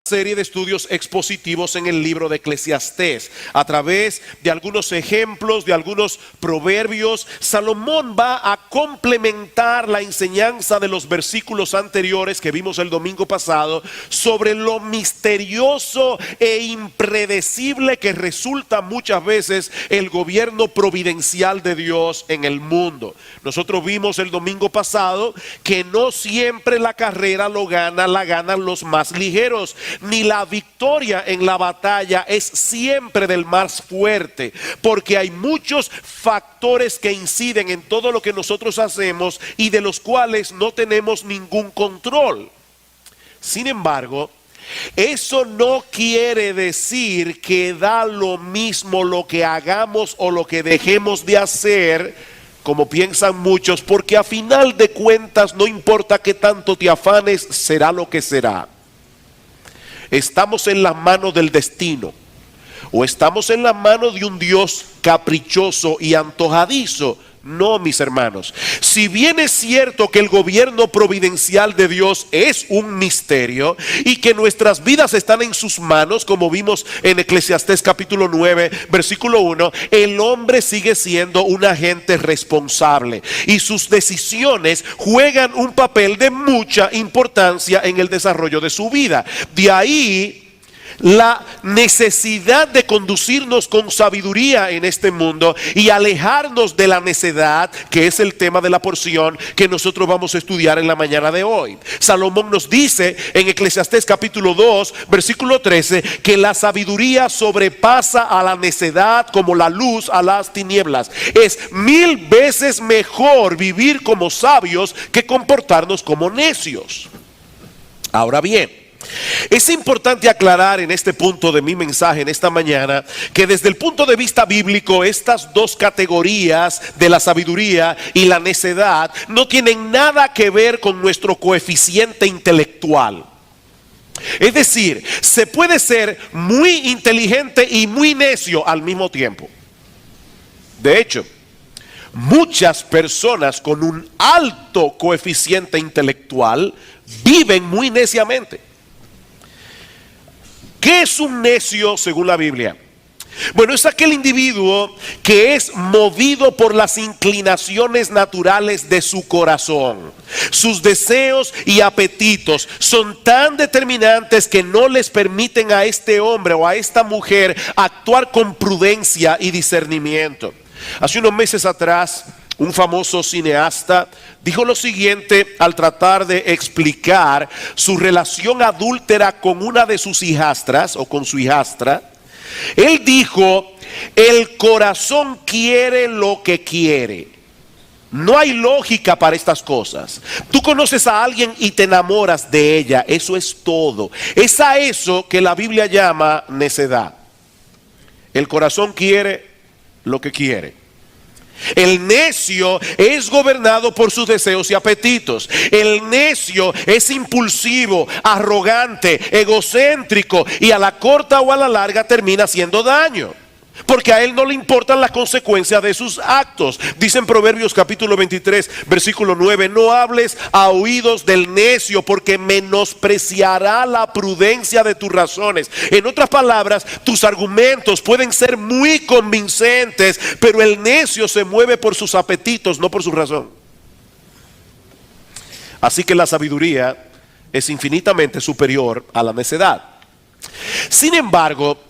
Serie de estudios expositivos en el libro de Eclesiastés. A través de algunos ejemplos, de algunos proverbios, Salomón va a complementar la enseñanza de los versículos anteriores que vimos el domingo pasado sobre lo misterioso e impredecible que resulta muchas veces el gobierno providencial de Dios en el mundo. Nosotros vimos el domingo pasado que no siempre la carrera la ganan los más ligeros, ni la victoria en la batalla es siempre del más fuerte, porque hay muchos factores que inciden en todo lo que nosotros hacemos y de los cuales no tenemos ningún control. Sin embargo, eso no quiere decir que da lo mismo lo que hagamos o lo que dejemos de hacer, como piensan muchos, porque a final de cuentas no importa qué tanto te afanes, será lo que será. Estamos en las manos del destino, o estamos en las manos de un Dios caprichoso y antojadizo. No, mis hermanos, si bien es cierto que el gobierno providencial de Dios es un misterio y que nuestras vidas están en sus manos, como vimos en Eclesiastés capítulo 9 versículo 1, el hombre sigue siendo un agente responsable y sus decisiones juegan un papel de mucha importancia en el desarrollo de su vida. De ahí la necesidad de conducirnos con sabiduría en este mundo y alejarnos de la necedad, que es el tema de la porción que nosotros vamos a estudiar en la mañana de hoy. Salomón nos dice en Eclesiastés capítulo 2 versículo 13 que la sabiduría sobrepasa a la necedad como la luz a las tinieblas. Es 1000 veces mejor vivir como sabios que comportarnos como necios. Ahora bien, es importante aclarar en este punto de mi mensaje en esta mañana que desde el punto de vista bíblico estas dos categorías de la sabiduría y la necedad no tienen nada que ver con nuestro coeficiente intelectual. Es decir, se puede ser muy inteligente y muy necio al mismo tiempo. De hecho, muchas personas con un alto coeficiente intelectual viven muy neciamente. ¿Qué es un necio según la Biblia? Bueno, es aquel individuo que es movido por las inclinaciones naturales de su corazón. Sus deseos y apetitos son tan determinantes que no les permiten a este hombre o a esta mujer actuar con prudencia y discernimiento. Hace unos meses atrás, un famoso cineasta dijo lo siguiente al tratar de explicar su relación adúltera con una de sus hijastras o con su hijastra. Él dijo: el corazón quiere lo que quiere. No hay lógica para estas cosas. Tú conoces a alguien y te enamoras de ella, eso es todo. Es a eso que la Biblia llama necedad. El corazón quiere lo que quiere. El necio es gobernado por sus deseos y apetitos. El necio es impulsivo, arrogante, egocéntrico y a la corta o a la larga termina haciendo daño, porque a él no le importan las consecuencias de sus actos. Dice en Proverbios capítulo 23 versículo 9: no hables a oídos del necio, porque menospreciará la prudencia de tus razones. En otras palabras, tus argumentos pueden ser muy convincentes, pero el necio se mueve por sus apetitos, no por su razón. Así que la sabiduría es infinitamente superior a la necedad. Sin embargo,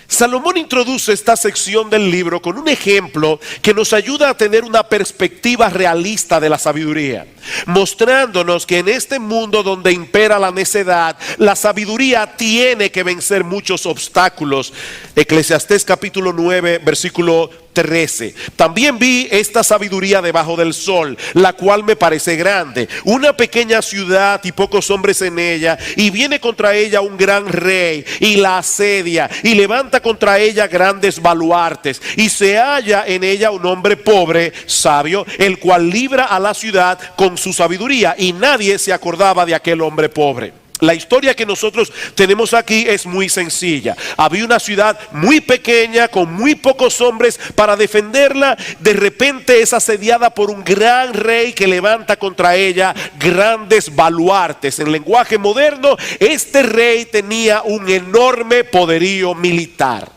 Salomón introduce esta sección del libro con un ejemplo que nos ayuda a tener una perspectiva realista de la sabiduría, mostrándonos que en este mundo donde impera la necedad, la sabiduría tiene que vencer muchos obstáculos. Eclesiastés capítulo 9 versículo 13. También vi esta sabiduría debajo del sol, la cual me parece grande, una pequeña ciudad y pocos hombres en ella, y viene contra ella un gran rey y la asedia y levanta contra ella grandes baluartes, y se halla en ella un hombre pobre, sabio, el cual libra a la ciudad con su sabiduría, y nadie se acordaba de aquel hombre pobre. La historia que nosotros tenemos aquí es muy sencilla. Había una ciudad muy pequeña con muy pocos hombres para defenderla. De repente es asediada por un gran rey que levanta contra ella grandes baluartes. En lenguaje moderno, este rey tenía un enorme poderío militar.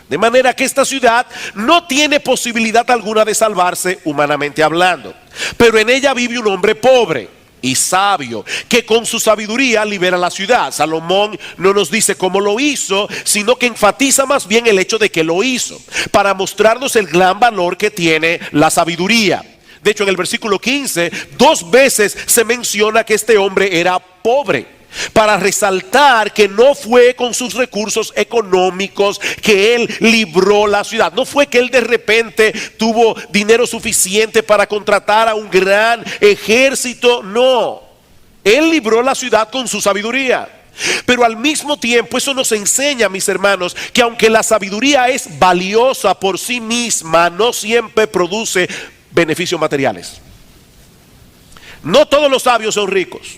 De manera que esta ciudad no tiene posibilidad alguna de salvarse humanamente hablando. Pero en ella vive un hombre pobre y sabio, que con su sabiduría libera la ciudad. Salomón no nos dice cómo lo hizo, sino que enfatiza más bien el hecho de que lo hizo, para mostrarnos el gran valor que tiene la sabiduría. De hecho, en el versículo 15, 2 veces se menciona que este hombre era pobre, para resaltar que no fue con sus recursos económicos que él libró la ciudad. No fue que él de repente tuvo dinero suficiente para contratar a un gran ejército. No, él libró la ciudad con su sabiduría. Pero al mismo tiempo eso nos enseña, mis hermanos, que aunque la sabiduría es valiosa por sí misma, no siempre produce beneficios materiales. No todos los sabios son ricos.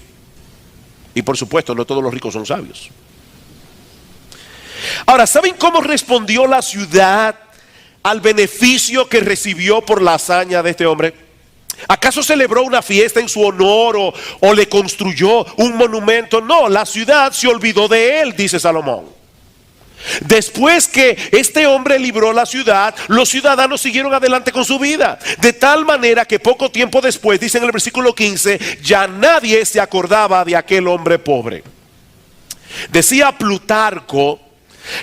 Y por supuesto, no todos los ricos son sabios. Ahora, ¿saben cómo respondió la ciudad al beneficio que recibió por la hazaña de este hombre? ¿Acaso celebró una fiesta en su honor o le construyó un monumento? No, la ciudad se olvidó de él, dice Salomón. Después que este hombre libró la ciudad, los ciudadanos siguieron adelante con su vida, de tal manera que poco tiempo después, dice en el versículo 15, ya nadie se acordaba de aquel hombre pobre. Decía Plutarco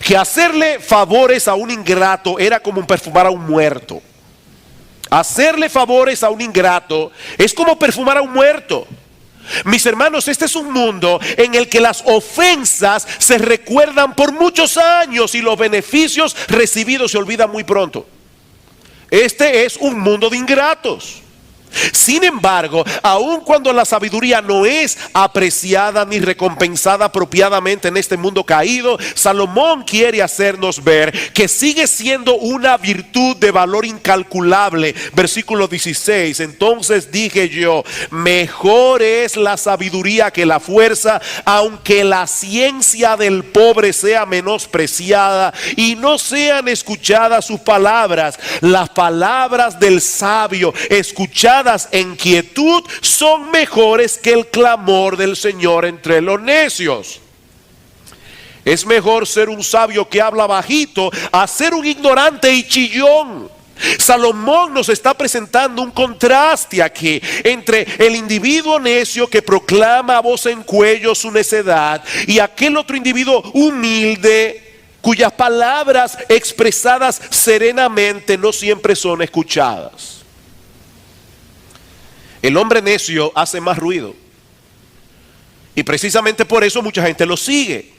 que hacerle favores a un ingrato era como perfumar a un muerto. Hacerle favores a un ingrato es como perfumar a un muerto. Mis hermanos, este es un mundo en el que las ofensas se recuerdan por muchos años y los beneficios recibidos se olvidan muy pronto. Este es un mundo de ingratos. Sin embargo, aun cuando la sabiduría no es apreciada ni recompensada apropiadamente en este mundo caído, Salomón quiere hacernos ver que sigue siendo una virtud de valor incalculable. Versículo 16, entonces dije yo, mejor es la sabiduría que la fuerza, aunque la ciencia del pobre sea menospreciada y no sean escuchadas sus palabras. Las palabras del sabio escuchadas en quietud son mejores que el clamor del Señor entre los necios. Es mejor ser un sabio que habla bajito a ser un ignorante y chillón. Salomón nos está presentando un contraste aquí entre el individuo necio que proclama a voz en cuello su necedad y aquel otro individuo humilde cuyas palabras expresadas serenamente no siempre son escuchadas. El hombre necio hace más ruido y precisamente por eso mucha gente lo sigue.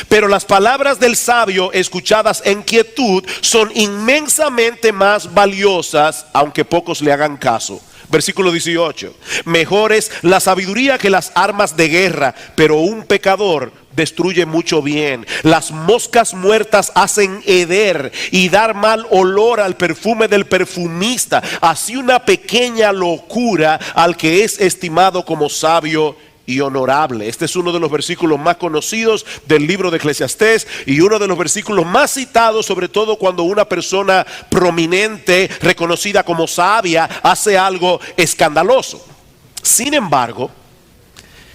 Pero las palabras del sabio escuchadas en quietud son inmensamente más valiosas, aunque pocos le hagan caso. Versículo 18, mejor es la sabiduría que las armas de guerra, pero un pecador destruye mucho bien. Las moscas muertas hacen heder y dar mal olor al perfume del perfumista. Así una pequeña locura al que es estimado como sabio y honorable. Este es uno de los versículos más conocidos del libro de Eclesiastés y uno de los versículos más citados, sobre todo cuando una persona prominente, reconocida como sabia, hace algo escandaloso. Sin embargo,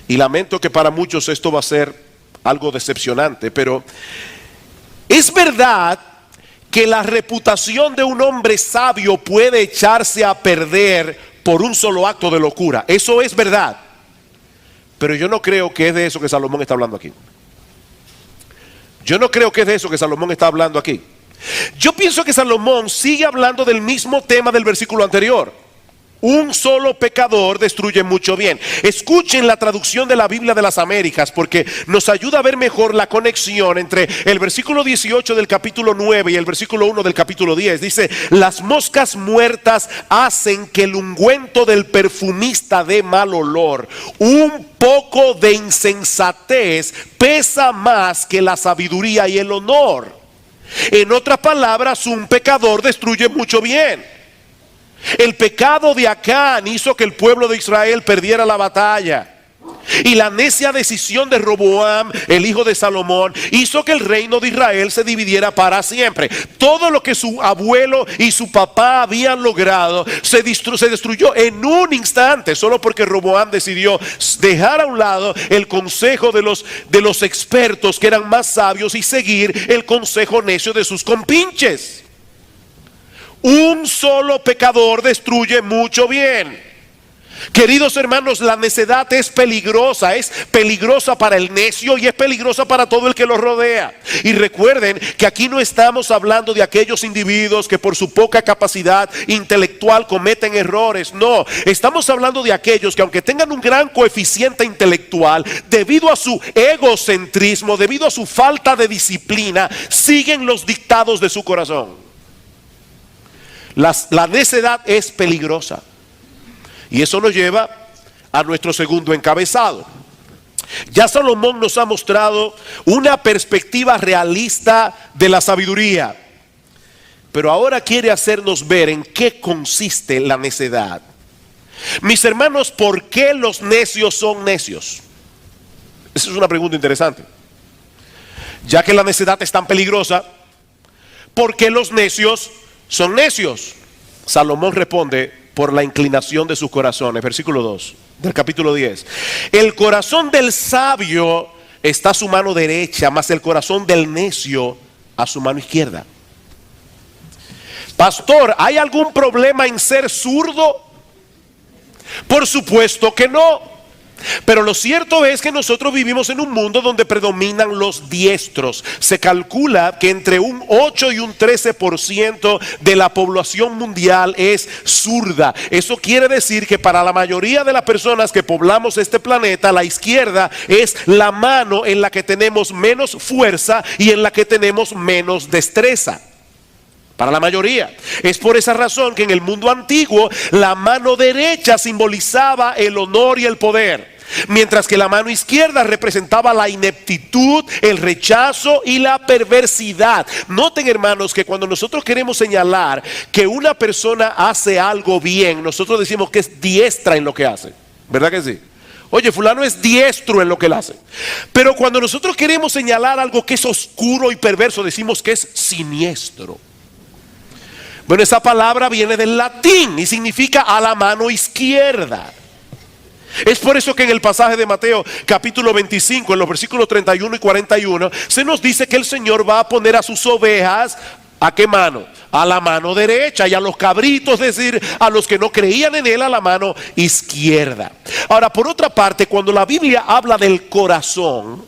y lamento que para muchos esto va a ser algo decepcionante, pero es verdad que la reputación de un hombre sabio puede echarse a perder por un solo acto de locura. Eso es verdad. Pero yo no creo que es de eso que Salomón está hablando aquí. Yo no creo que es de eso que Salomón está hablando aquí. Yo pienso que Salomón sigue hablando del mismo tema del versículo anterior. Un solo pecador destruye mucho bien. Escuchen la traducción de la Biblia de las Américas, porque nos ayuda a ver mejor la conexión entre el versículo 18 del capítulo 9 y el versículo 1 del capítulo 10. Dice, las moscas muertas hacen que el ungüento del perfumista dé mal olor. Un poco de insensatez pesa más que la sabiduría y el honor. En otras palabras, un pecador destruye mucho bien. El pecado de Acán hizo que el pueblo de Israel perdiera la batalla. Y la necia decisión de Roboam, el hijo de Salomón, hizo que el reino de Israel se dividiera para siempre. Todo lo que su abuelo y su papá habían logrado se destruyó en un instante, solo porque Roboam decidió dejar a un lado el consejo de los expertos que eran más sabios y seguir el consejo necio de sus compinches. Un solo pecador destruye mucho bien. Queridos hermanos, la necedad es peligrosa para el necio y es peligrosa para todo el que lo rodea. Y recuerden que aquí no estamos hablando de aquellos individuos que por su poca capacidad intelectual cometen errores. No, estamos hablando de aquellos que, aunque tengan un gran coeficiente intelectual, debido a su egocentrismo, debido a su falta de disciplina, siguen los dictados de su corazón. La necedad es peligrosa. Y eso nos lleva a nuestro segundo encabezado. Ya Salomón nos ha mostrado una perspectiva realista de la sabiduría, pero ahora quiere hacernos ver en qué consiste la necedad. Mis hermanos, ¿por qué los necios son necios? Esa es una pregunta interesante. Ya que la necedad es tan peligrosa, ¿por qué los necios son necios? Salomón responde: por la inclinación de sus corazones. Versículo 2 del capítulo 10. El corazón del sabio está a su mano derecha, mas el corazón del necio a su mano izquierda. Pastor, ¿hay algún problema en ser zurdo? Por supuesto que no. Pero lo cierto es que nosotros vivimos en un mundo donde predominan los diestros. Se calcula que entre un 8 y un 13% de la población mundial es zurda. Eso quiere decir que para la mayoría de las personas que poblamos este planeta, la izquierda es la mano en la que tenemos menos fuerza y en la que tenemos menos destreza. Para la mayoría. Es por esa razón que en el mundo antiguo la mano derecha simbolizaba el honor y el poder, mientras que la mano izquierda representaba la ineptitud, el rechazo y la perversidad. Noten, hermanos, que cuando nosotros queremos señalar que una persona hace algo bien, nosotros decimos que es diestra en lo que hace. ¿Verdad que sí? Oye, fulano es diestro en lo que él hace. Pero cuando nosotros queremos señalar algo que es oscuro y perverso, decimos que es siniestro. Bueno, esa palabra viene del latín y significa a la mano izquierda. Es por eso que en el pasaje de Mateo capítulo 25, en los versículos 31 y 41, se nos dice que el Señor va a poner a sus ovejas, ¿a qué mano? A la mano derecha, y a los cabritos, es decir, a los que no creían en Él, a la mano izquierda. Ahora, por otra parte, cuando la Biblia habla del corazón,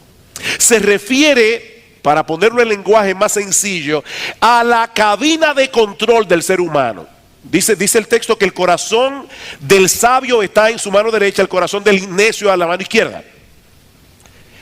se refiere, para ponerlo en lenguaje más sencillo, a la cabina de control del ser humano. Dice el texto que el corazón del sabio está en su mano derecha, el corazón del necio a la mano izquierda.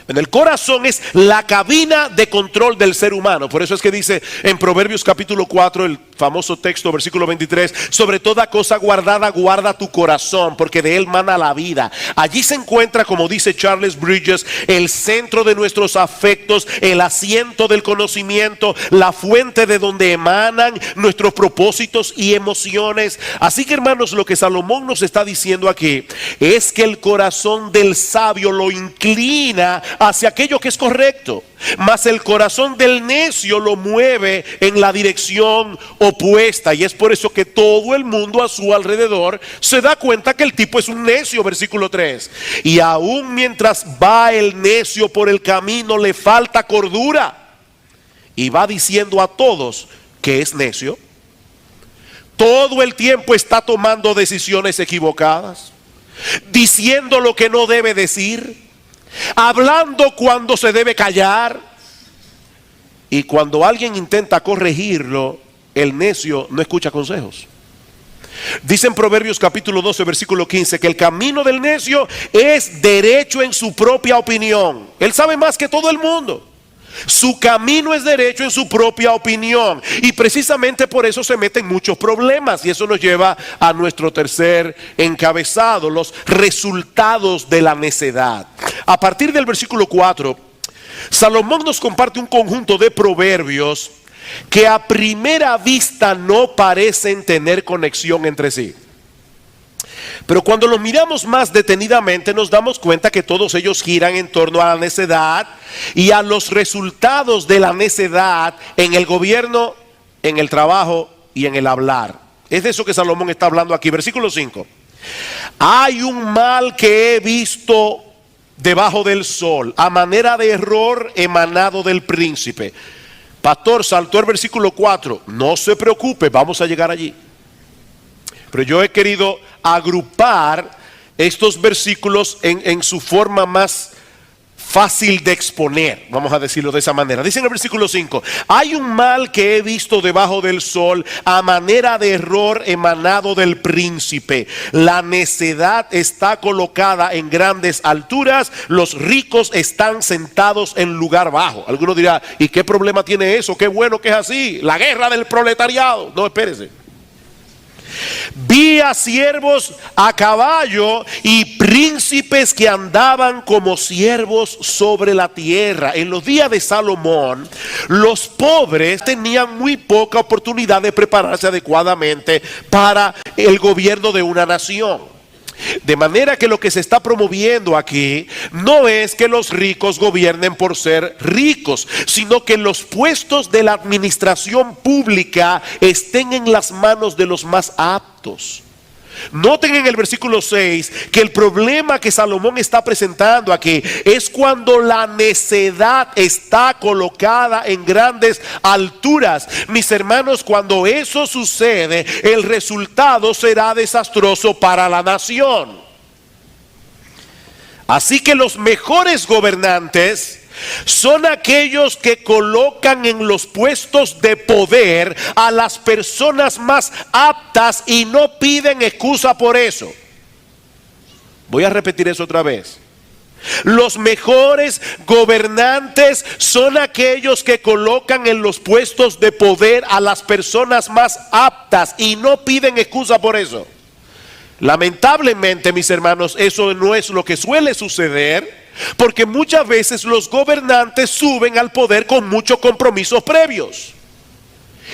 En el corazón es la cabina de control del ser humano. Por eso es que dice en Proverbios capítulo 4, el famoso texto, versículo 23, sobre toda cosa guardada, guarda tu corazón, porque de él mana la vida. Allí se encuentra, como dice Charles Bridges, el centro de nuestros afectos, el asiento del conocimiento, la fuente de donde emanan nuestros propósitos y emociones. Así que, hermanos, lo que Salomón nos está diciendo aquí es que el corazón del sabio lo inclina hacia aquello que es correcto, mas el corazón del necio lo mueve en la dirección opuesta. Y es por eso que todo el mundo a su alrededor se da cuenta que el tipo es un necio. Versículo 3: y aún mientras va el necio por el camino le falta cordura, y va diciendo a todos que es necio. Todo el tiempo está tomando decisiones equivocadas, diciendo lo que no debe decir, hablando cuando se debe callar. Y cuando alguien intenta corregirlo, el necio no escucha consejos. Dice en Proverbios capítulo 12, versículo 15, que el camino del necio es derecho en su propia opinión. Él sabe más que todo el mundo. Su camino es derecho en su propia opinión, y precisamente por eso se meten muchos problemas. Y eso nos lleva a nuestro tercer encabezado: los resultados de la necedad. A partir del versículo 4, Salomón nos comparte un conjunto de proverbios que a primera vista no parecen tener conexión entre sí. Pero cuando los miramos más detenidamente nos damos cuenta que todos ellos giran en torno a la necedad y a los resultados de la necedad en el gobierno, en el trabajo y en el hablar. Es de eso que Salomón está hablando aquí. Versículo 5. Hay un mal que he visto debajo del sol, a manera de error emanado del príncipe. Pastor, saltó el versículo 4. No se preocupe, vamos a llegar allí. Pero yo he querido agrupar estos versículos en su forma más fácil de exponer, vamos a decirlo de esa manera. Dice en el versículo 5: hay un mal que he visto debajo del sol, a manera de error emanado del príncipe. La necedad está colocada en grandes alturas, los ricos están sentados en lugar bajo. Alguno dirá, ¿y qué problema tiene eso? Qué bueno que es así, la guerra del proletariado. No, espérese. Vi a siervos a caballo y príncipes que andaban como siervos sobre la tierra. En los días de Salomón, los pobres tenían muy poca oportunidad de prepararse adecuadamente para el gobierno de una nación. De manera que lo que se está promoviendo aquí no es que los ricos gobiernen por ser ricos, sino que los puestos de la administración pública estén en las manos de los más aptos. Noten en el versículo 6 que el problema que Salomón está presentando aquí es cuando la necedad está colocada en grandes alturas. Mis hermanos, cuando eso sucede, el resultado será desastroso para la nación. Así que los mejores gobernantes son aquellos que colocan en los puestos de poder a las personas más aptas y no piden excusa por eso. Voy a repetir eso otra vez. Los mejores gobernantes son aquellos que colocan en los puestos de poder a las personas más aptas y no piden excusa por eso. Lamentablemente, mis hermanos, eso no es lo que suele suceder, porque muchas veces los gobernantes suben al poder con muchos compromisos previos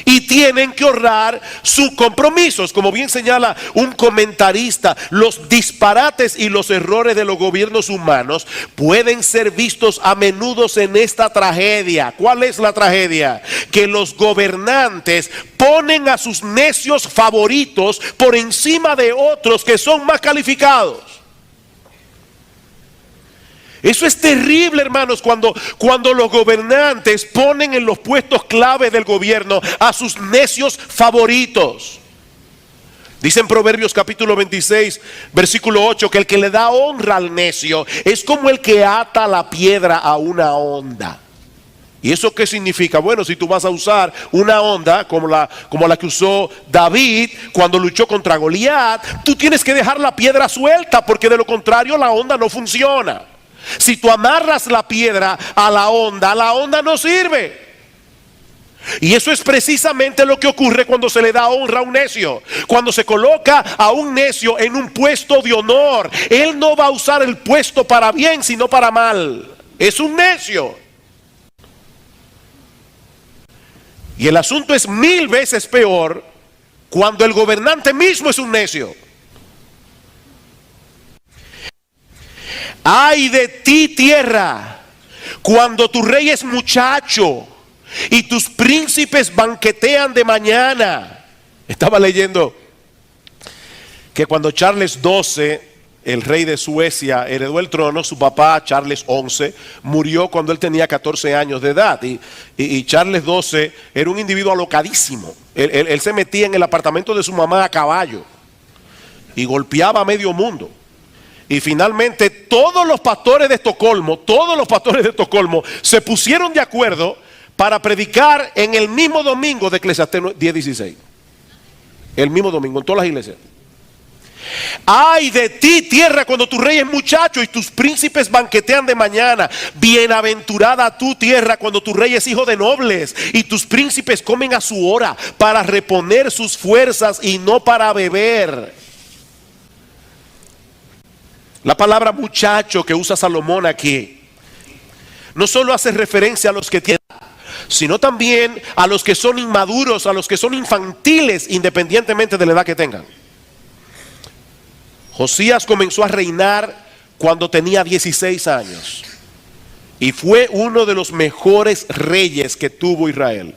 y tienen que honrar sus compromisos. Como bien señala un comentarista, los disparates y los errores de los gobiernos humanos pueden ser vistos a menudo en esta tragedia. ¿Cuál es la tragedia? Que los gobernantes ponen a sus necios favoritos por encima de otros que son más calificados. Eso es terrible, hermanos, cuando los gobernantes ponen en los puestos clave del gobierno a sus necios favoritos. Dice en Proverbios capítulo 26, versículo 8, que el que le da honra al necio es como el que ata la piedra a una honda. ¿Y eso qué significa? Bueno, si tú vas a usar una honda como la que usó David cuando luchó contra Goliat, tú tienes que dejar la piedra suelta, porque de lo contrario la honda no funciona. Si tú amarras la piedra a la honda no sirve. Y eso es precisamente lo que ocurre cuando se le da honra a un necio. Cuando se coloca a un necio en un puesto de honor, él no va a usar el puesto para bien, sino para mal. Es un necio. Y el asunto es 1000 veces peor cuando el gobernante mismo es un necio. Ay de ti, tierra, cuando tu rey es muchacho y tus príncipes banquetean de mañana. Estaba leyendo que cuando Charles XII, el rey de Suecia, heredó el trono, su papá Charles XI murió cuando él tenía 14 años de edad. Y Charles XII era un individuo alocadísimo. Él se metía en el apartamento de su mamá a caballo y golpeaba a medio mundo. Y finalmente todos los pastores de Estocolmo se pusieron de acuerdo para predicar en el mismo domingo de Eclesiastés 10:16. El mismo domingo, en todas las iglesias. Ay de ti, tierra, cuando tu rey es muchacho y tus príncipes banquetean de mañana. Bienaventurada tu tierra cuando tu rey es hijo de nobles y tus príncipes comen a su hora para reponer sus fuerzas y no para beber. La palabra muchacho que usa Salomón aquí no solo hace referencia a los que tienen, sino también a los que son inmaduros, a los que son infantiles, independientemente de la edad que tengan. Josías comenzó a reinar cuando tenía 16 años y fue uno de los mejores reyes que tuvo Israel.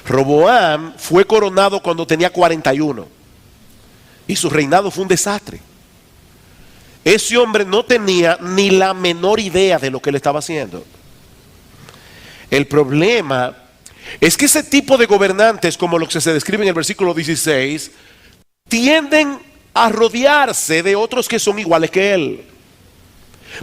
Roboam fue coronado cuando tenía 41 y su reinado fue un desastre. Ese hombre no tenía ni la menor idea de lo que él estaba haciendo. El problema es que ese tipo de gobernantes, como los que se describe en el versículo 16, tienden a rodearse de otros que son iguales que él.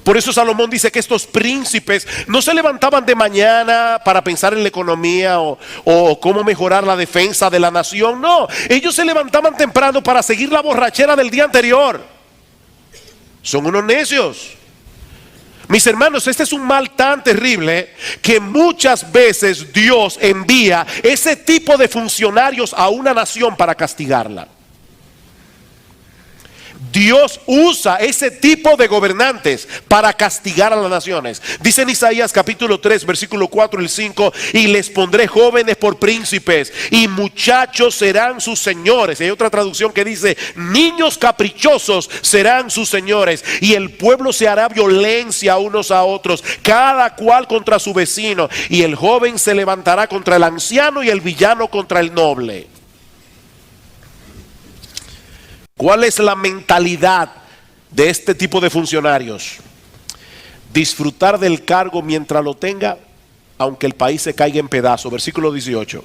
Por eso Salomón dice que estos príncipes no se levantaban de mañana para pensar en la economía o cómo mejorar la defensa de la nación. No, ellos se levantaban temprano para seguir la borrachera del día anterior. Son unos necios. Mis hermanos, este es un mal tan terrible que muchas veces Dios envía ese tipo de funcionarios a una nación para castigarla. Dios usa ese tipo de gobernantes para castigar a las naciones. Dice en Isaías capítulo 3 versículo 4 y 5: y les pondré jóvenes por príncipes y muchachos serán sus señores. Y hay otra traducción que dice: niños caprichosos serán sus señores. Y el pueblo se hará violencia unos a otros, cada cual contra su vecino. Y el joven se levantará contra el anciano y el villano contra el noble. ¿Cuál es la mentalidad de este tipo de funcionarios? Disfrutar del cargo mientras lo tenga, aunque el país se caiga en pedazos. Versículo 18.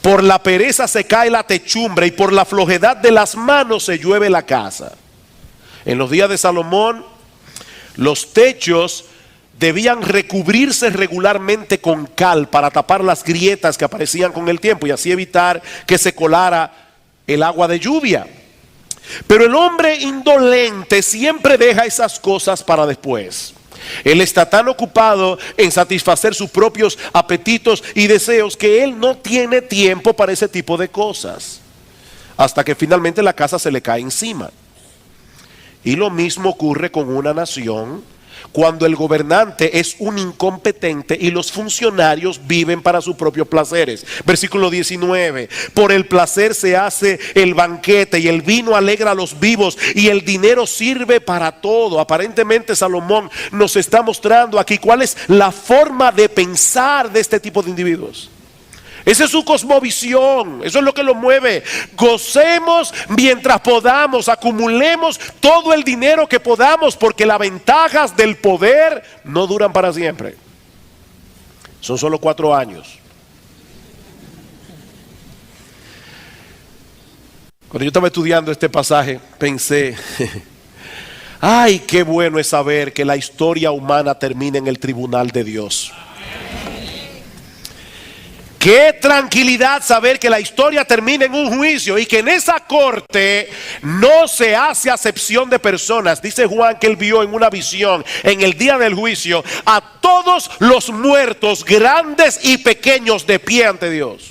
Por la pereza se cae la techumbre y por la flojedad de las manos se llueve la casa. En los días de Salomón, los techos debían recubrirse regularmente con cal para tapar las grietas que aparecían con el tiempo y así evitar que se colara el agua de lluvia. Pero el hombre indolente siempre deja esas cosas para después. Él está tan ocupado en satisfacer sus propios apetitos y deseos que él no tiene tiempo para ese tipo de cosas, hasta que finalmente la casa se le cae encima. Y lo mismo ocurre con una nación cuando el gobernante es un incompetente y los funcionarios viven para sus propios placeres. Versículo 19: por el placer se hace el banquete y el vino alegra a los vivos y el dinero sirve para todo. Aparentemente Salomón nos está mostrando aquí cuál es la forma de pensar de este tipo de individuos. Esa es su cosmovisión, eso es lo que lo mueve. Gocemos mientras podamos, acumulemos todo el dinero que podamos, porque las ventajas del poder no duran para siempre. Son solo 4 años. Cuando yo estaba estudiando este pasaje, pensé, ay, qué bueno es saber que la historia humana termina en el tribunal de Dios. Qué tranquilidad saber que la historia termina en un juicio y que en esa corte no se hace acepción de personas. Dice Juan que él vio en una visión en el día del juicio a todos los muertos, grandes y pequeños, de pie ante Dios.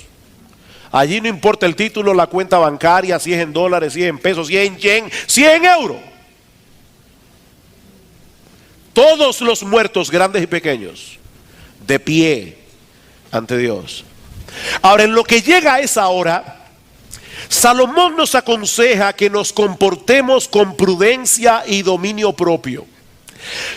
Allí no importa el título, la cuenta bancaria, si es en dólares, si es en pesos, si es en yen, si es en euro. Todos los muertos, grandes y pequeños, de pie ante Dios. Ahora, en lo que llega a esa hora, Salomón nos aconseja que nos comportemos con prudencia y dominio propio,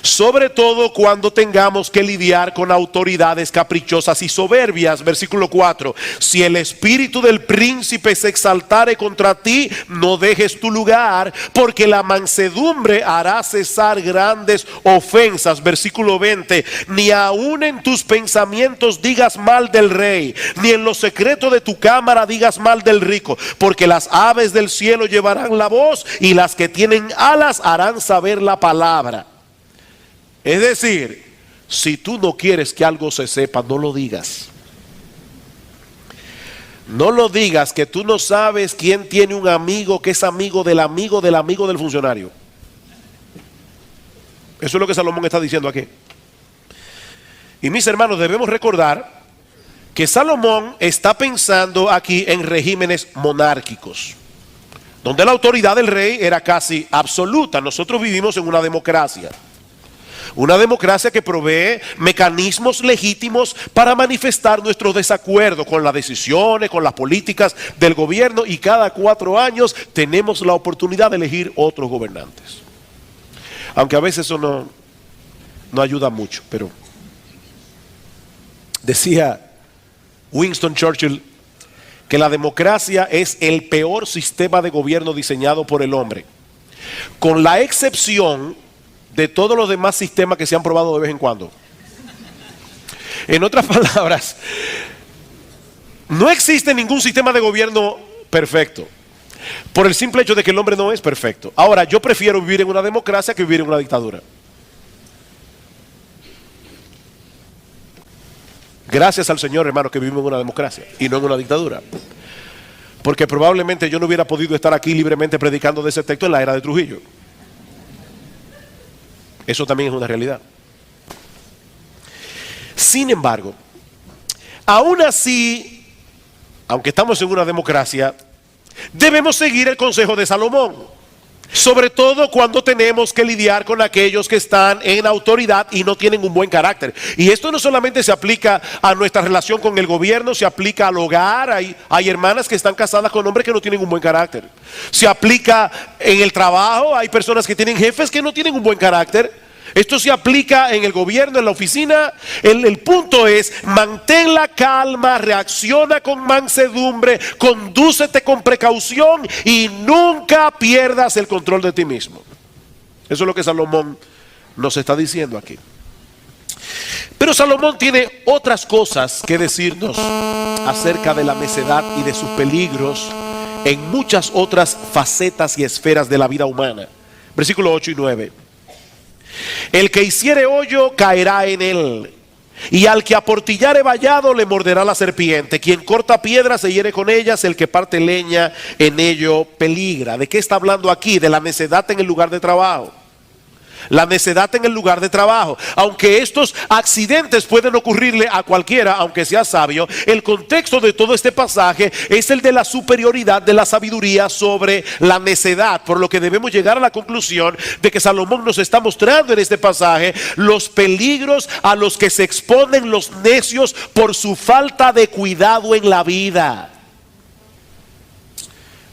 sobre todo cuando tengamos que lidiar con autoridades caprichosas y soberbias. Versículo 4: si el espíritu del príncipe se exaltare contra ti, no dejes tu lugar, porque la mansedumbre hará cesar grandes ofensas. Versículo 20: ni aun en tus pensamientos digas mal del rey, ni en lo secreto de tu cámara digas mal del rico, porque las aves del cielo llevarán la voz y las que tienen alas harán saber la palabra. Es decir, si tú no quieres que algo se sepa, no lo digas. No lo digas, que tú no sabes quién tiene un amigo que es amigo del amigo del amigo del funcionario. Eso es lo que Salomón está diciendo aquí. Y mis hermanos, debemos recordar que Salomón está pensando aquí en regímenes monárquicos, donde la autoridad del rey era casi absoluta. Nosotros vivimos en una democracia. Una democracia que provee mecanismos legítimos para manifestar nuestro desacuerdo con las decisiones, con las políticas del gobierno, y cada 4 años tenemos la oportunidad de elegir otros gobernantes. Aunque a veces eso no ayuda mucho, pero decía Winston Churchill que la democracia es el peor sistema de gobierno diseñado por el hombre, con la excepción de todos los demás sistemas que se han probado de vez en cuando. En otras palabras, no existe ningún sistema de gobierno perfecto, por el simple hecho de que el hombre no es perfecto. Ahora, yo prefiero vivir en una democracia que vivir en una dictadura. Gracias al Señor, hermano, que vivimos en una democracia y no en una dictadura. Porque probablemente yo no hubiera podido estar aquí libremente predicando de ese texto en la era de Trujillo. Eso también es una realidad. Sin embargo, aún así, aunque estamos en una democracia, debemos seguir el consejo de Salomón. Sobre todo cuando tenemos que lidiar con aquellos que están en autoridad y no tienen un buen carácter. Y esto no solamente se aplica a nuestra relación con el gobierno, se aplica al hogar. Hay hermanas que están casadas con hombres que no tienen un buen carácter. Se aplica en el trabajo, hay personas que tienen jefes que no tienen un buen carácter. Esto se aplica en el gobierno, en la oficina. El punto es: mantén la calma, reacciona con mansedumbre, condúcete con precaución y nunca pierdas el control de ti mismo. Eso es lo que Salomón nos está diciendo aquí. Pero Salomón tiene otras cosas que decirnos acerca de la necedad y de sus peligros en muchas otras facetas y esferas de la vida humana. Versículos 8 y 9. El que hiciere hoyo caerá en él, y al que aportillare vallado le morderá la serpiente. Quien corta piedras se hiere con ellas, el que parte leña en ello peligra. ¿De qué está hablando aquí? De la necedad en el lugar de trabajo. La necedad en el lugar de trabajo. Aunque estos accidentes pueden ocurrirle a cualquiera, aunque sea sabio, el contexto de todo este pasaje es el de la superioridad de la sabiduría sobre la necedad. Por lo que debemos llegar a la conclusión de que Salomón nos está mostrando en este pasaje los peligros a los que se exponen los necios por su falta de cuidado en la vida.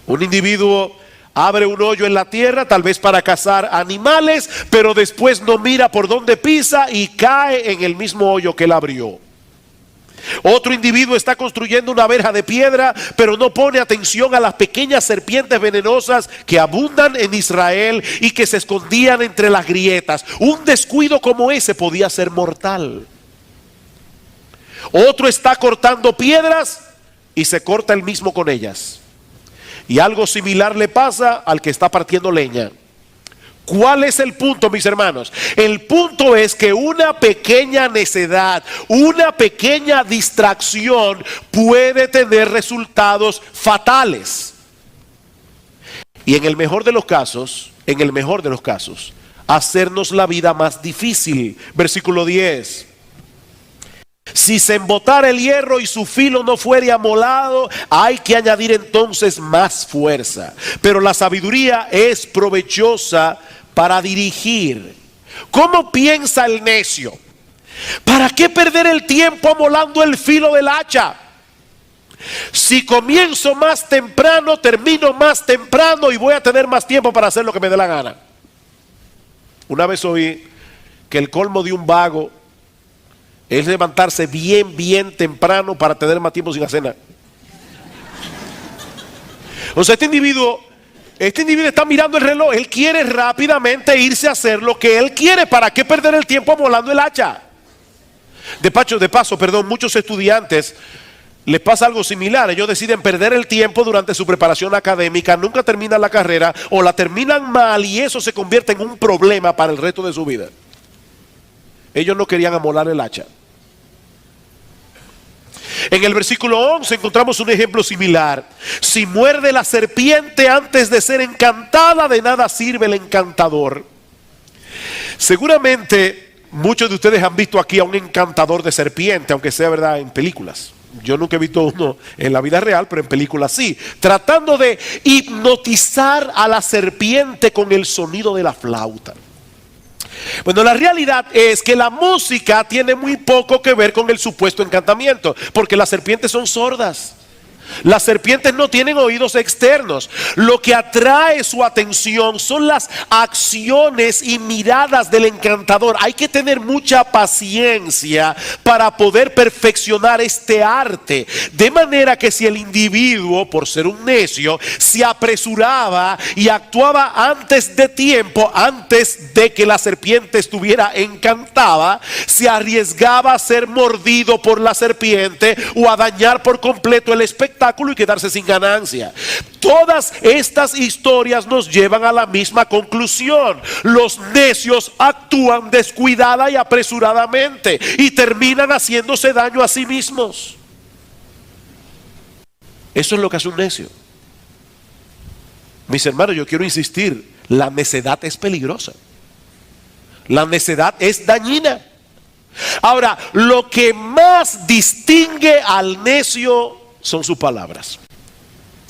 Un individuo abre un hoyo en la tierra, tal vez para cazar animales, pero después no mira por dónde pisa y cae en el mismo hoyo que él abrió. Otro individuo está construyendo una verja de piedra, pero no pone atención a las pequeñas serpientes venenosas que abundan en Israel y que se escondían entre las grietas. Un descuido como ese podía ser mortal. Otro está cortando piedras y se corta él mismo con ellas. Y algo similar le pasa al que está partiendo leña. ¿Cuál es el punto, mis hermanos? El punto es que una pequeña necedad, una pequeña distracción puede tener resultados fatales. Y en el mejor de los casos, hacernos la vida más difícil. Versículo 10. Si se embotara el hierro y su filo no fuere amolado, hay que añadir entonces más fuerza. Pero la sabiduría es provechosa para dirigir. ¿Cómo piensa el necio? ¿Para qué perder el tiempo amolando el filo del hacha? Si comienzo más temprano, termino más temprano y voy a tener más tiempo para hacer lo que me dé la gana. Una vez oí que el colmo de un vago es levantarse bien temprano para tener más tiempo sin hacer nada. O sea, este individuo está mirando el reloj. Él quiere rápidamente irse a hacer lo que él quiere. ¿Para qué perder el tiempo amolando el hacha? De paso, muchos estudiantes les pasa algo similar. Ellos deciden perder el tiempo durante su preparación académica, nunca terminan la carrera o la terminan mal, y eso se convierte en un problema para el resto de su vida. Ellos no querían amolar el hacha. En el versículo 11 encontramos un ejemplo similar. Si muerde la serpiente antes de ser encantada, de nada sirve el encantador. Seguramente muchos de ustedes han visto aquí a un encantador de serpiente, aunque sea verdad en películas. Yo nunca he visto uno en la vida real, pero en películas sí, tratando de hipnotizar a la serpiente con el sonido de la flauta. Bueno, la realidad es que la música tiene muy poco que ver con el supuesto encantamiento, porque las serpientes son sordas. Las serpientes no tienen oídos externos. Lo que atrae su atención son las acciones y miradas del encantador. Hay que tener mucha paciencia para poder perfeccionar este arte. De manera que si el individuo, por ser un necio, se apresuraba y actuaba antes de tiempo, antes de que la serpiente estuviera encantada, se arriesgaba a ser mordido por la serpiente o a dañar por completo el espectáculo y quedarse sin ganancia. Todas estas historias nos llevan a la misma conclusión. Los necios actúan descuidada y apresuradamente y terminan haciéndose daño a sí mismos. Eso es lo que hace un necio. Mis hermanos, yo quiero insistir, la necedad es peligrosa. La necedad es dañina. Ahora, lo que más distingue al necio son sus palabras.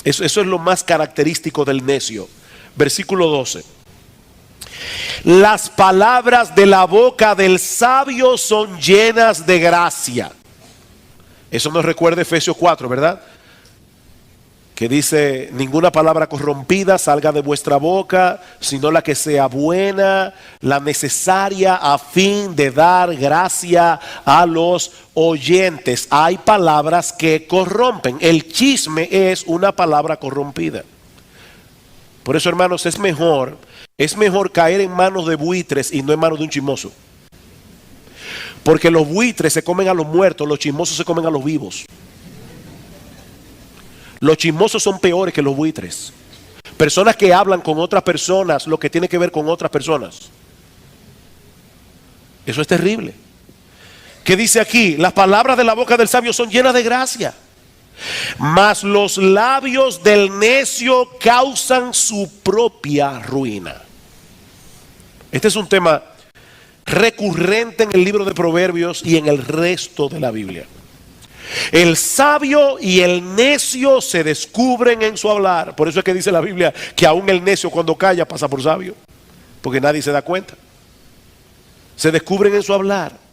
Eso es lo más característico del necio. Versículo 12. Las palabras de la boca del sabio son llenas de gracia. Eso nos recuerda Efesios 4, ¿verdad? Que dice: ninguna palabra corrompida salga de vuestra boca, sino la que sea buena, la necesaria a fin de dar gracia a los oyentes. Hay palabras que corrompen. El chisme es una palabra corrompida. Por eso, hermanos, es mejor caer en manos de buitres y no en manos de un chismoso. Porque los buitres se comen a los muertos, los chismosos se comen a los vivos. Los chismosos son peores que los buitres. Personas que hablan con otras personas lo que tiene que ver con otras personas. Eso es terrible. ¿Qué dice aquí? Las palabras de la boca del sabio son llenas de gracia, mas los labios del necio causan su propia ruina. Este es un tema recurrente en el libro de Proverbios y en el resto de la Biblia. El sabio y el necio se descubren en su hablar. Por eso es que dice la Biblia que aún el necio cuando calla pasa por sabio, porque nadie se da cuenta. Se descubren en su hablar.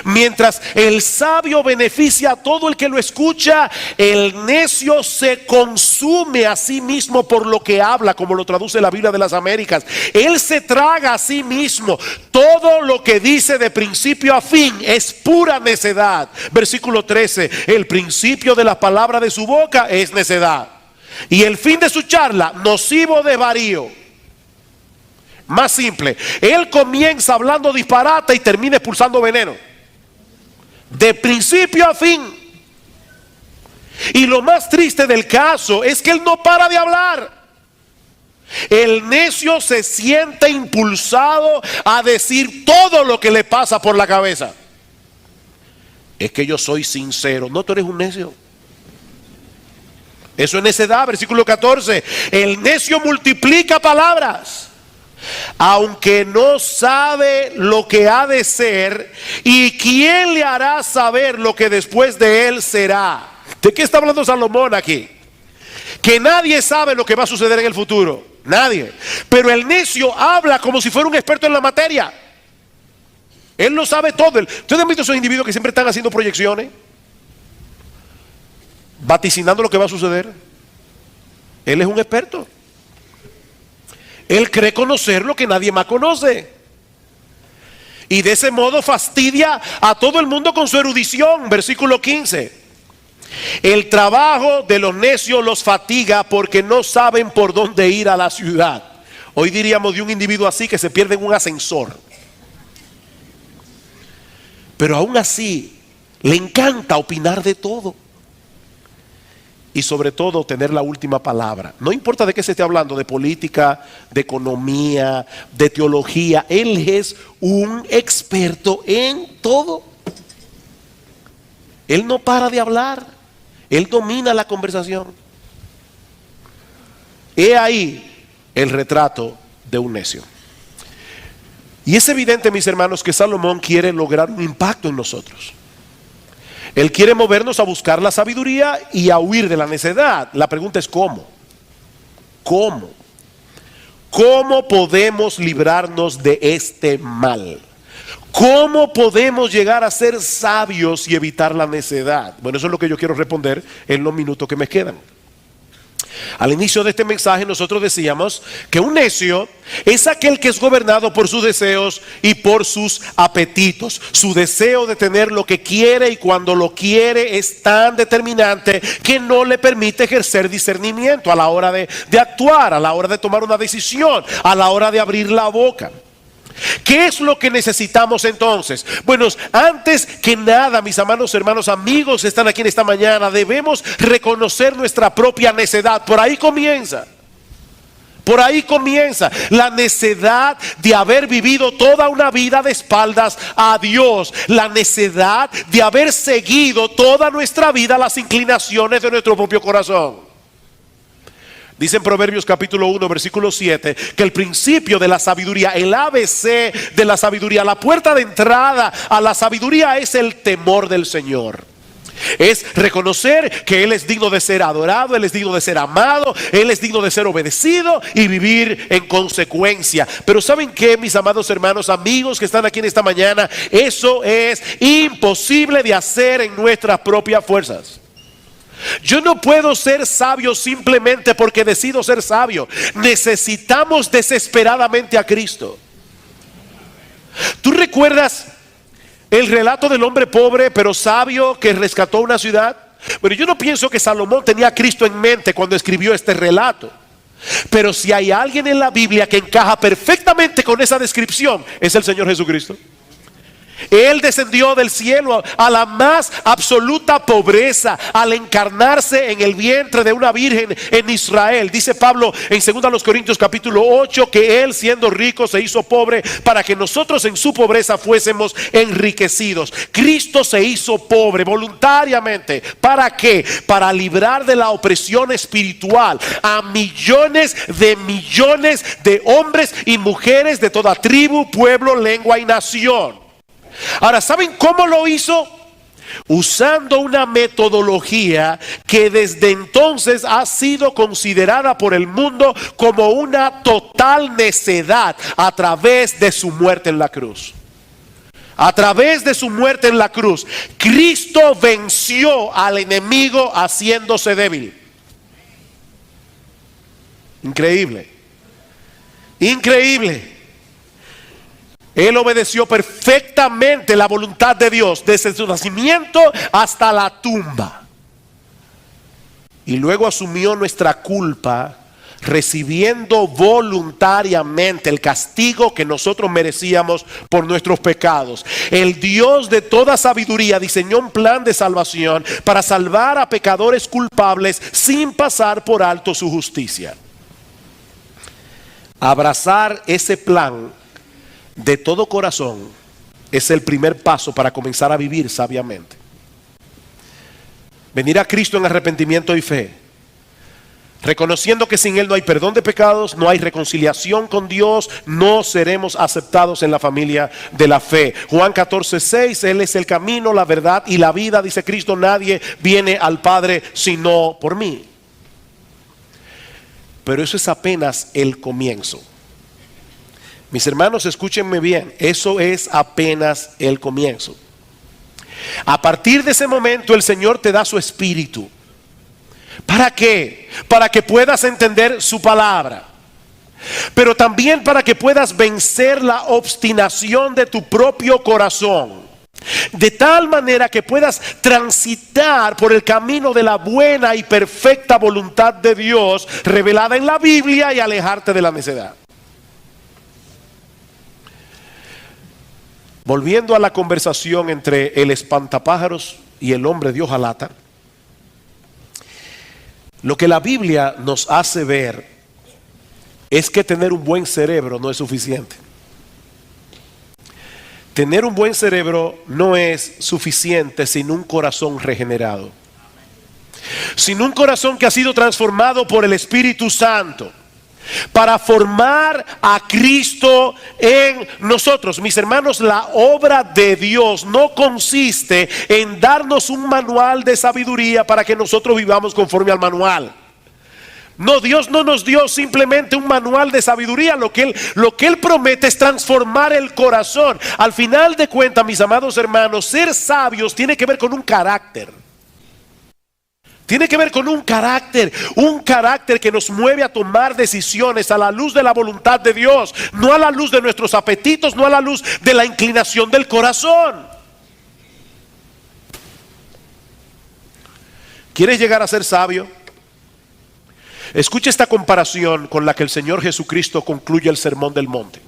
Mientras el sabio beneficia a todo el que lo escucha, el necio se consume a sí mismo por lo que habla, como lo traduce la Biblia de las Américas. Él se traga a sí mismo. Todo lo que dice de principio a fin es pura necedad. Versículo 13: el principio de las palabras de su boca es necedad, y el fin de su charla nocivo desvarío. Más simple, él comienza hablando disparate y termina expulsando veneno. De principio a fin. Y lo más triste del caso es que él no para de hablar. El necio se siente impulsado a decir todo lo que le pasa por la cabeza. Es que yo soy sincero. No, tú eres un necio. Eso es necedad. Versículo 14: el necio multiplica palabras, aunque no sabe lo que ha de ser, y quién le hará saber lo que después de él será. ¿De qué está hablando Salomón aquí? Que nadie sabe lo que va a suceder en el futuro. Nadie. Pero el necio habla como si fuera un experto en la materia. Él lo sabe todo. ¿Ustedes han visto esos individuos que siempre están haciendo proyecciones, vaticinando lo que va a suceder? Él es un experto. Él cree conocer lo que nadie más conoce, y de ese modo fastidia a todo el mundo con su erudición. Versículo 15: el trabajo de los necios los fatiga, porque no saben por dónde ir a la ciudad. Hoy diríamos de un individuo así que se pierde en un ascensor. Pero aún así le encanta opinar de todo, y sobre todo tener la última palabra. No importa de qué se esté hablando, de política, de economía, de teología. Él es un experto en todo. Él no para de hablar. Él domina la conversación. He ahí el retrato de un necio. Y es evidente, mis hermanos, que Salomón quiere lograr un impacto en nosotros. Él quiere movernos a buscar la sabiduría y a huir de la necedad. La pregunta es ¿cómo? ¿Cómo? ¿cómo podemos librarnos de este mal? ¿Cómo podemos llegar a ser sabios y evitar la necedad? Bueno, eso es lo que yo quiero responder en los minutos que me quedan. Al inicio de este mensaje nosotros decíamos que un necio es aquel que es gobernado por sus deseos y por sus apetitos. Su deseo de tener lo que quiere, y cuando lo quiere es tan determinante que no le permite ejercer discernimiento a la hora de actuar, a la hora de tomar una decisión, a la hora de abrir la boca. ¿Qué es lo que necesitamos entonces? Bueno, antes que nada, mis amados hermanos, amigos que están aquí en esta mañana, debemos reconocer nuestra propia necedad. Por ahí comienza. Por ahí comienza la necedad de haber vivido toda una vida de espaldas a Dios. La necedad de haber seguido toda nuestra vida las inclinaciones de nuestro propio corazón. Dice en Proverbios capítulo 1 versículo 7 que el principio de la sabiduría, el ABC de la sabiduría, la puerta de entrada a la sabiduría es el temor del Señor. Es reconocer que Él es digno de ser adorado, Él es digno de ser amado, Él es digno de ser obedecido y vivir en consecuencia. Pero ¿saben qué, mis amados hermanos, amigos que están aquí en esta mañana? Eso es imposible de hacer en nuestras propias fuerzas. Yo no puedo ser sabio simplemente porque decido ser sabio. Necesitamos desesperadamente a Cristo. ¿Tú recuerdas el relato del hombre pobre pero sabio que rescató una ciudad? Bueno, yo no pienso que Salomón tenía a Cristo en mente cuando escribió este relato. Pero si hay alguien en la Biblia que encaja perfectamente con esa descripción, es el Señor Jesucristo. Él descendió del cielo a la más absoluta pobreza al encarnarse en el vientre de una virgen en Israel. Dice Pablo en 2 Corintios capítulo 8 que Él, siendo rico, se hizo pobre para que nosotros en su pobreza fuésemos enriquecidos. Cristo se hizo pobre voluntariamente. ¿Para qué? Para librar de la opresión espiritual a millones de hombres y mujeres de toda tribu, pueblo, lengua y nación. Ahora, ¿saben cómo lo hizo? Usando una metodología que desde entonces ha sido considerada por el mundo como una total necedad a través de su muerte en la cruz. A través de su muerte en la cruz, Cristo venció al enemigo haciéndose débil. Increíble. Increíble. Él obedeció perfectamente la voluntad de Dios desde su nacimiento hasta la tumba. Y luego asumió nuestra culpa, recibiendo voluntariamente el castigo que nosotros merecíamos por nuestros pecados. El Dios de toda sabiduría diseñó un plan de salvación para salvar a pecadores culpables sin pasar por alto su justicia. Abrazar ese plan de todo corazón es el primer paso para comenzar a vivir sabiamente. Venir a Cristo en arrepentimiento y fe, reconociendo que sin Él no hay perdón de pecados, no hay reconciliación con Dios, no seremos aceptados en la familia de la fe. Juan 14:6, Él es el camino, la verdad y la vida, dice Cristo, nadie viene al Padre sino por mí. Pero eso es apenas el comienzo. Mis hermanos, escúchenme bien, eso es apenas el comienzo. A partir de ese momento el Señor te da su espíritu. ¿Para qué? Para que puedas entender su palabra, pero también para que puedas vencer la obstinación de tu propio corazón, de tal manera que puedas transitar por el camino de la buena y perfecta voluntad de Dios revelada en la Biblia y alejarte de la necedad. Volviendo a la conversación entre el espantapájaros y el hombre de hojalata, lo que la Biblia nos hace ver es que tener un buen cerebro no es suficiente. Tener un buen cerebro no es suficiente sin un corazón regenerado, sin un corazón que ha sido transformado por el Espíritu Santo para formar a Cristo en nosotros. Mis hermanos, la obra de Dios no consiste en darnos un manual de sabiduría para que nosotros vivamos conforme al manual. No, Dios no nos dio simplemente un manual de sabiduría. Lo que Él promete es transformar el corazón. Al final de cuentas, mis amados hermanos, ser sabios tiene que ver con un carácter. Tiene que ver con un carácter que nos mueve a tomar decisiones a la luz de la voluntad de Dios, no a la luz de nuestros apetitos, no a la luz de la inclinación del corazón. ¿Quieres llegar a ser sabio? Escucha esta comparación con la que el Señor Jesucristo concluye el Sermón del Monte.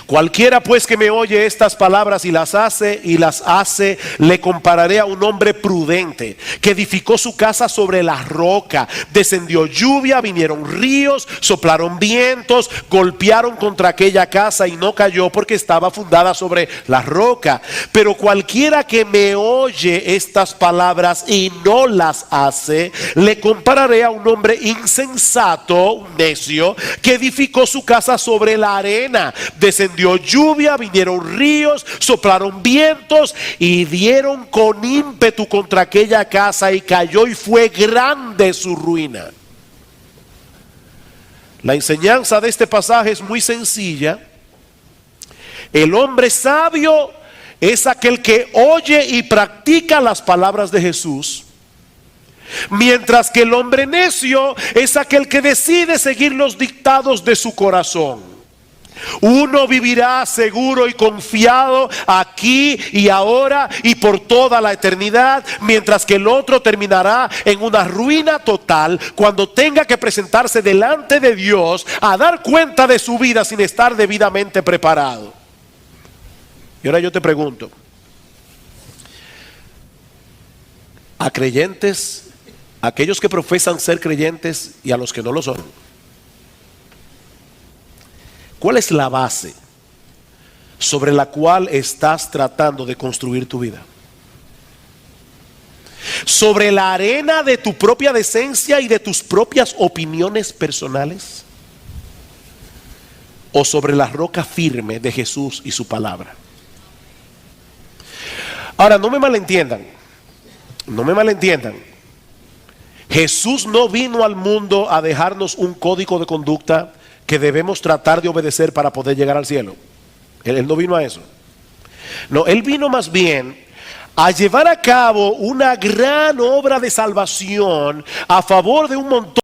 Cualquiera pues que me oye estas palabras y las hace, le compararé a un hombre prudente que edificó su casa sobre la roca. Descendió lluvia, vinieron ríos, soplaron vientos, golpearon contra aquella casa y no cayó porque estaba fundada sobre la roca. Pero cualquiera que me oye estas palabras y no las hace, le compararé a un hombre insensato, un necio, que edificó su casa sobre la arena. Descendió lluvia, vinieron ríos, soplaron vientos y dieron con ímpetu contra aquella casa y cayó y fue grande su ruina. La enseñanza de este pasaje es muy sencilla. El hombre sabio es aquel que oye y practica las palabras de Jesús, mientras que el hombre necio es aquel que decide seguir los dictados de su corazón. Uno vivirá seguro y confiado aquí y ahora y por toda la eternidad, mientras que el otro terminará en una ruina total cuando tenga que presentarse delante de Dios a dar cuenta de su vida sin estar debidamente preparado. Y ahora yo te pregunto, a creyentes, a aquellos que profesan ser creyentes y a los que no lo son, ¿cuál es la base sobre la cual estás tratando de construir tu vida? ¿Sobre la arena de tu propia decencia y de tus propias opiniones personales? ¿O sobre la roca firme de Jesús y su palabra? Ahora, no me malentiendan. Jesús no vino al mundo a dejarnos un código de conducta que debemos tratar de obedecer para poder llegar al cielo. Él no vino a eso. No, Él vino más bien a llevar a cabo una gran obra de salvación a favor de un montón.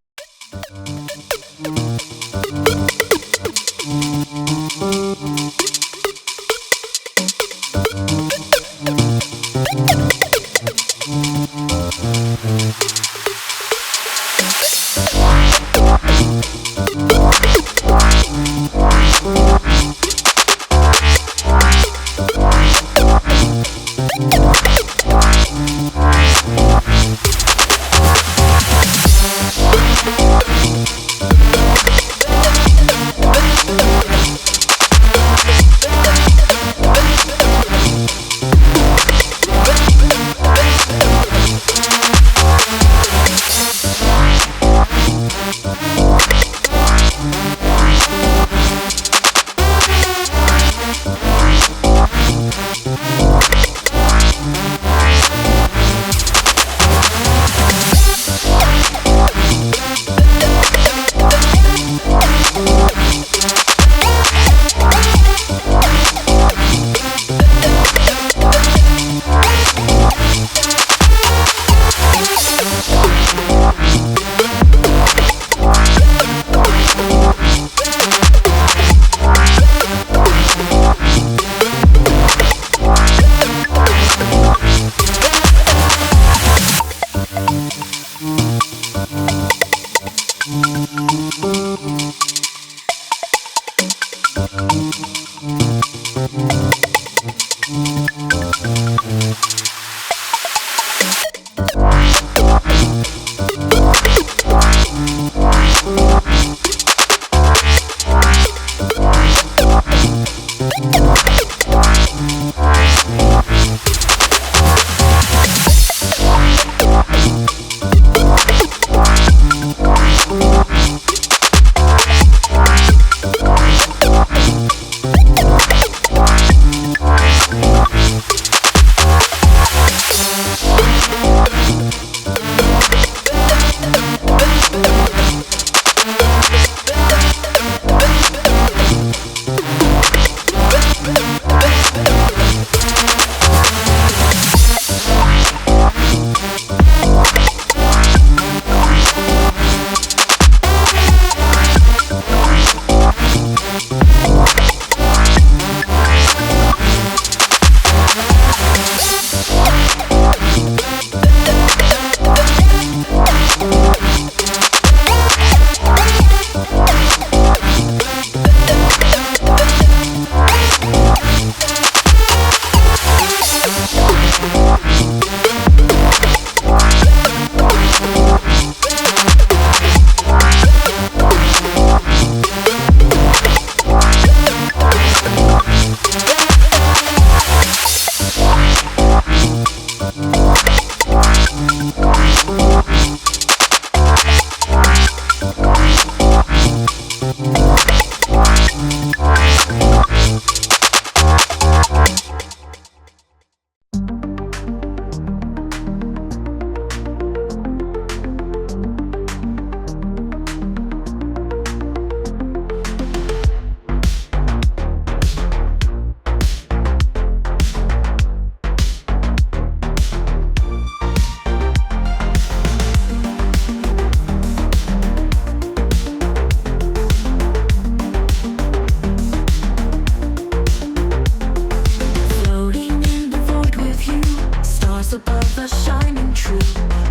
stars above us shining true.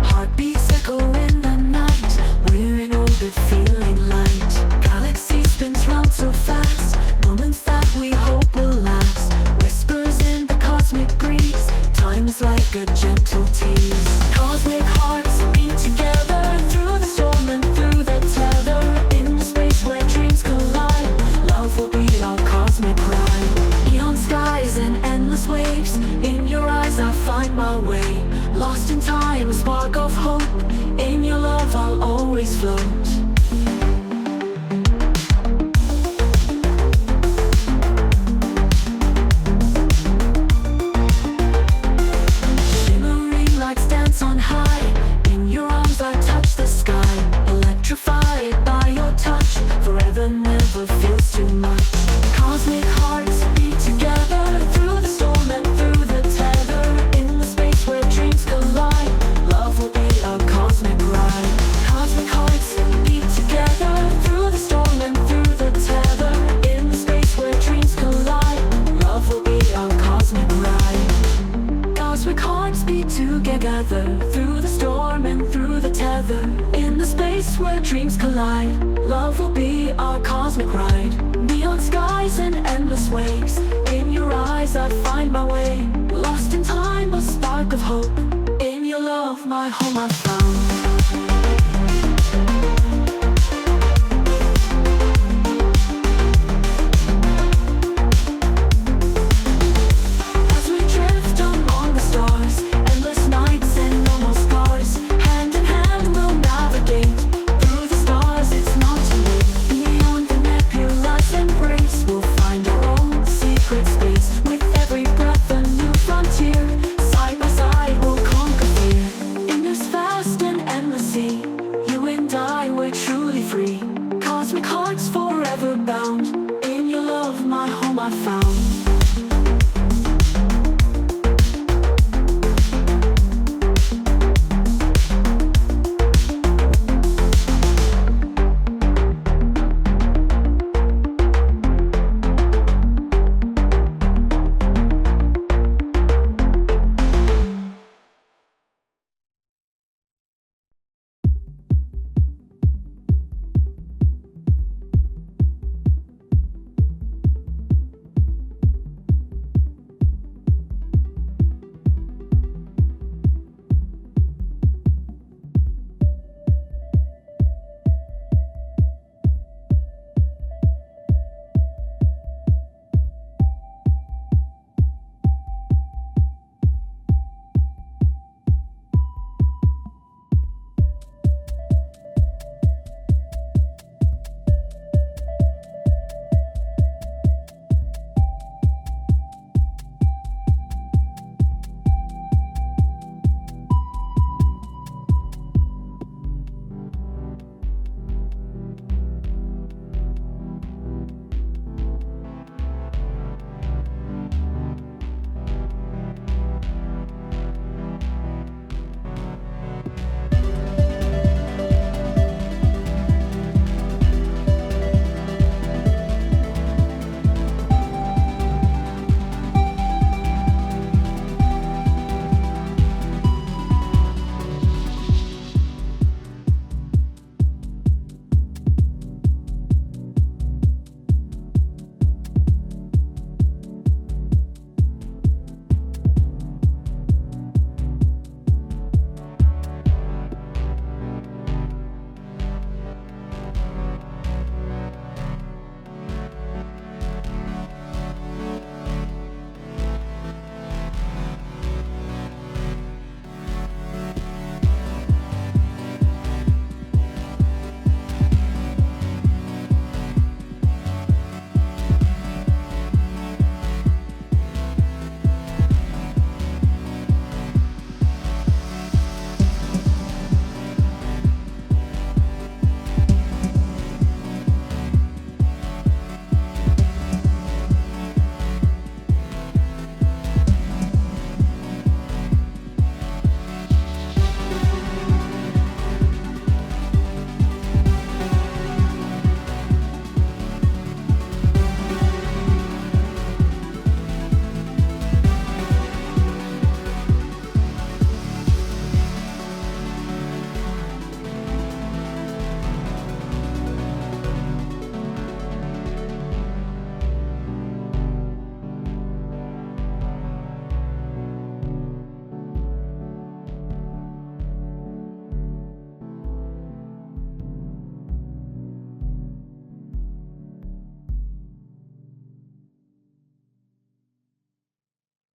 Heartbeats echo in the night. We're in orbit, feeling light. Galaxy spins round so fast. Moments that we hope will last. Whispers in the cosmic breeze. Time is like a gentle tease. Cosmic hearts beat together through the storm and through the tether. In the space where dreams collide, love will be our cosmic ride. Neon skies and endless waves. In your eyes I find my way. Lost in time, a spark of hope. In your love I'll always float. Shimmering lights dance on high. In your arms I touch the sky. Electrified by your touch. Forever never feels too much. Cosmic hearts beat together through the storm and through the tether. In the space where dreams collide, love will be our cosmic ride. Cosmic hearts beat together through the storm and through the tether. In the space where dreams collide, love will be our cosmic ride. Cosmic hearts beat together through the storm and through the tether. In the space where dreams collide, love will be our cosmic ride. Neon skies and endless waves. In your eyes I find my way. Lost in time, a spark of hope. In your love, my home I found.